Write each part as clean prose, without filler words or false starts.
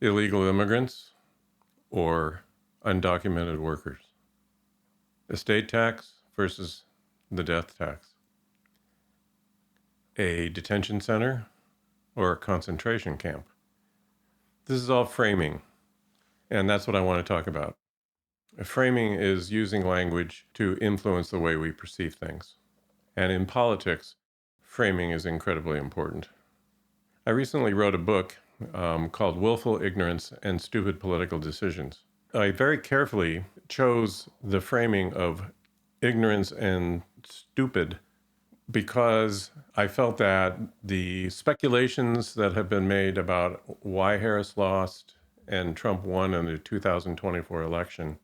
illegal immigrants, or undocumented workers. Estate tax versus the death tax. A detention center or a concentration camp. This is all framing, and that's what I want to talk about. Framing is using language to influence the way we perceive things. And in politics, framing is incredibly important. I recently wrote a book called Willful, Ignorance, and Stupid Political Decisions. I very carefully chose the framing of ignorance and stupid because I felt that the speculations that have been made about why Harris lost and Trump won in the 2024 election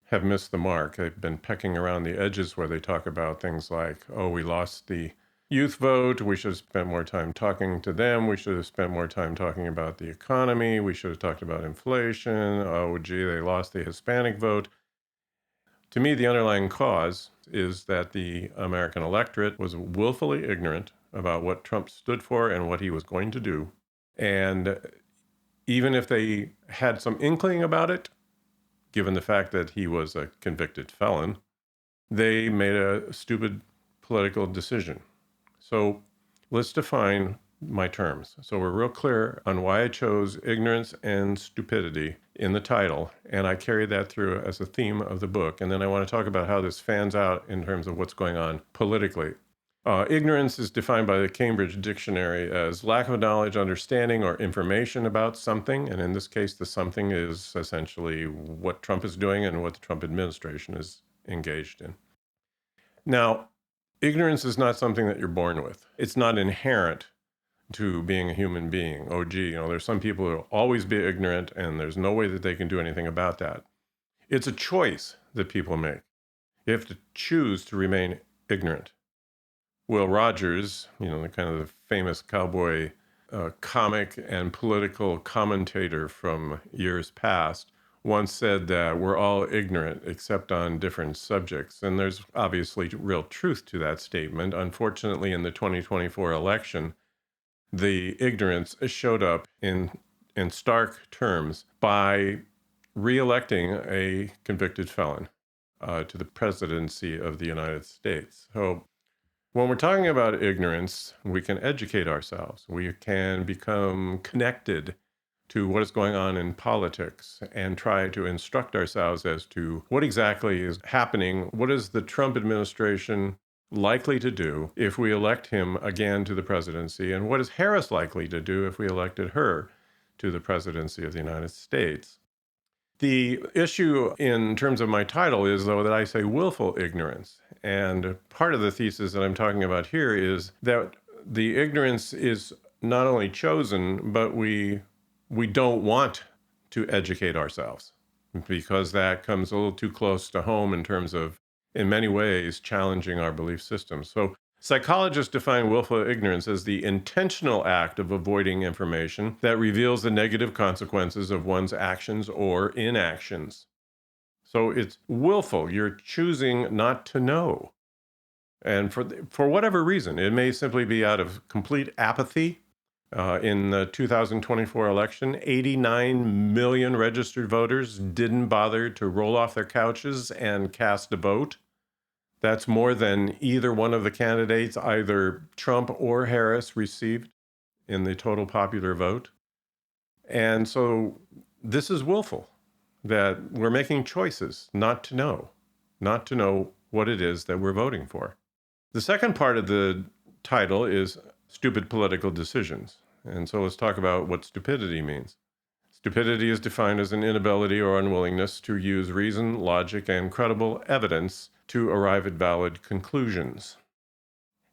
have missed the mark. They've been pecking around the edges where they talk about things like, oh, we lost the youth vote. We should have spent more time talking to them. We should have spent more time talking about the economy. We should have talked about inflation. Oh, gee, they lost the Hispanic vote. To me, the underlying cause is that the American electorate was willfully ignorant about what Trump stood for and what he was going to do. And even if they had some inkling about it, given the fact that he was a convicted felon, they made a stupid political decision. So let's define my terms. So we're real clear on why I chose ignorance and stupidity in the title, and I carry that through as a theme of the book. And then I want to talk about how this fans out in terms of what's going on politically. Ignorance is defined by the Cambridge Dictionary as lack of knowledge, understanding, or information about something. And in this case, the something is essentially what Trump is doing and what the Trump administration is engaged in. Now, ignorance is not something that you're born with. It's not inherent to being a human being. Oh, gee, there's some people who will always be ignorant and there's no way that they can do anything about that. It's a choice that people make. You have to choose to remain ignorant. Will Rogers, the kind of the famous cowboy comic and political commentator from years past, once said that we're all ignorant except on different subjects. And there's obviously real truth to that statement. Unfortunately, in the 2024 election, the ignorance showed up in stark terms by re-electing a convicted felon to the presidency of the United States. So when we're talking about ignorance, we can educate ourselves. We can become connected to what is going on in politics and try to instruct ourselves as to what exactly is happening. What is the Trump administration likely to do if we elect him again to the presidency? And what is Harris likely to do if we elected her to the presidency of the United States? The issue in terms of my title is, though, that I say willful ignorance. And part of the thesis that I'm talking about here is that the ignorance is not only chosen, but we don't want to educate ourselves because that comes a little too close to home in terms of, in many ways, challenging our belief systems. So psychologists define willful ignorance as the intentional act of avoiding information that reveals the negative consequences of one's actions or inactions. So it's willful. You're choosing not to know. And for whatever reason, it may simply be out of complete apathy. In the 2024 election, 89 million registered voters didn't bother to roll off their couches and cast a vote. That's more than either one of the candidates, either Trump or Harris, received in the total popular vote. And so this is willful, that we're making choices not to know what it is that we're voting for. The second part of the title is stupid political decisions. And so let's talk about what stupidity means. Stupidity is defined as an inability or unwillingness to use reason, logic, and credible evidence to arrive at valid conclusions.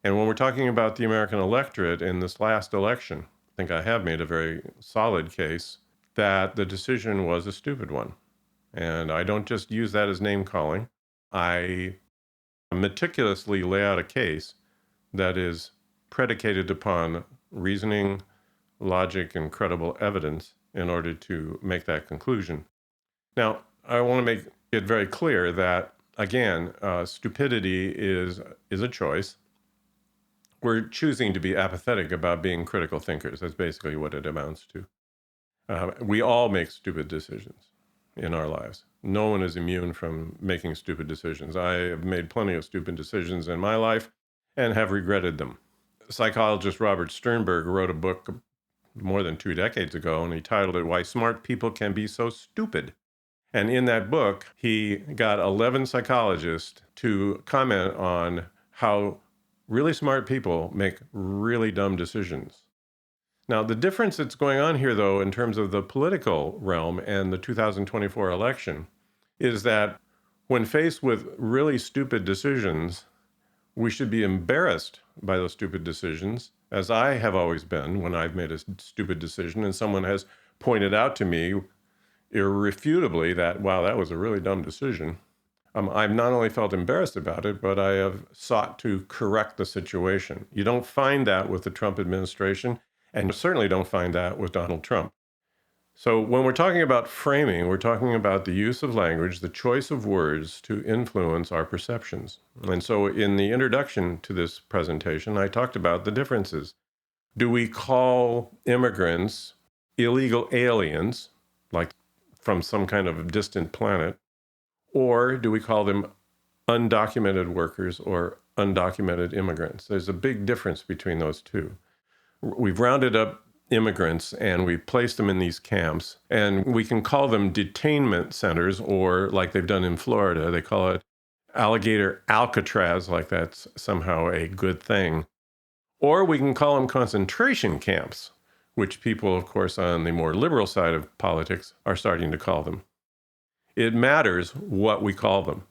And when we're talking about the American electorate in this last election, I think I have made a very solid case that the decision was a stupid one. And I don't just use that as name calling. I meticulously lay out a case that is predicated upon reasoning, logic, and credible evidence in order to make that conclusion. Now, I want to make it very clear that, again, stupidity is a choice. We're choosing to be apathetic about being critical thinkers. That's basically what it amounts to. We all make stupid decisions in our lives. No one is immune from making stupid decisions. I have made plenty of stupid decisions in my life and have regretted them. Psychologist Robert Sternberg wrote a book more than 2 decades ago, and he titled it Why Smart People Can Be So Stupid. And in that book, he got 11 psychologists to comment on how really smart people make really dumb decisions. Now, the difference that's going on here, though, in terms of the political realm and the 2024 election, is that when faced with really stupid decisions, we should be embarrassed by those stupid decisions, as I have always been when I've made a stupid decision and someone has pointed out to me irrefutably that, wow, that was a really dumb decision. I've not only felt embarrassed about it, but I have sought to correct the situation. You don't find that with the Trump administration, and you certainly don't find that with Donald Trump. So when we're talking about framing, we're talking about the use of language, the choice of words to influence our perceptions. And so in the introduction to this presentation, I talked about the differences. Do we call immigrants illegal aliens, like from some kind of distant planet, or do we call them undocumented workers or undocumented immigrants? There's a big difference between those two. We've rounded up immigrants and we placed them in these camps, and we can call them detainment centers, or like they've done in Florida, they call it alligator Alcatraz, like that's somehow a good thing. Or we can call them concentration camps, which people, of course, on the more liberal side of politics are starting to call them. It matters what we call them.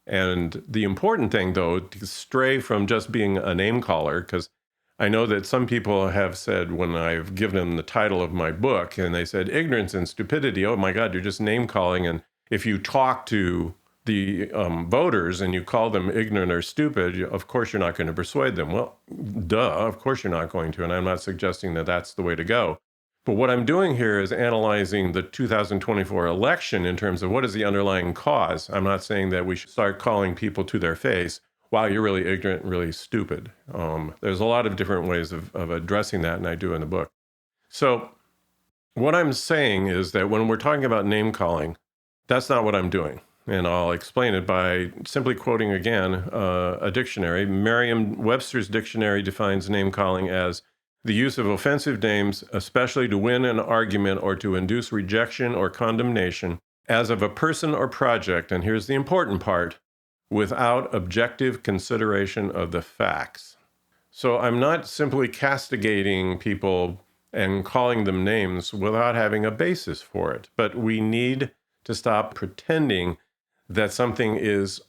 And the important thing, though, to stray from just being a name caller, because I know that some people have said when I've given them the title of my book and they said ignorance and stupidity, oh my God, you're just name calling. And if you talk to the voters and you call them ignorant or stupid, of course you're not going to persuade them. Well, duh, of course you're not going to. And I'm not suggesting that that's the way to go. But what I'm doing here is analyzing the 2024 election in terms of what is the underlying cause. I'm not saying that we should start calling people to their face, wow, you're really ignorant and really stupid. There's a lot of different ways of addressing that, and I do in the book. So what I'm saying is that when we're talking about name calling, that's not what I'm doing. And I'll explain it by simply quoting again a dictionary. Merriam-Webster's dictionary defines name calling as the use of offensive names, especially to win an argument or to induce rejection or condemnation, as of a person or project, and here's the important part, without objective consideration of the facts. So I'm not simply castigating people and calling them names without having a basis for it, but we need to stop pretending that something is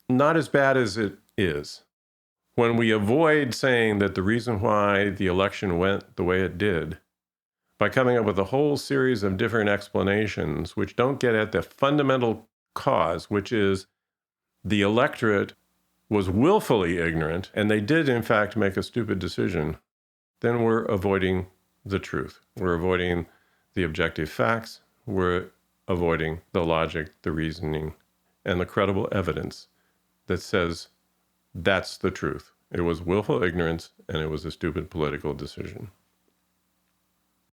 not as bad as it is. When we avoid saying that the reason why the election went the way it did, by coming up with a whole series of different explanations which don't get at the fundamental cause, which is the electorate was willfully ignorant, and they did in fact make a stupid decision, then we're avoiding the truth. We're avoiding the objective facts. We're avoiding the logic, the reasoning, and the credible evidence that says that's the truth. It was willful ignorance, and it was a stupid political decision.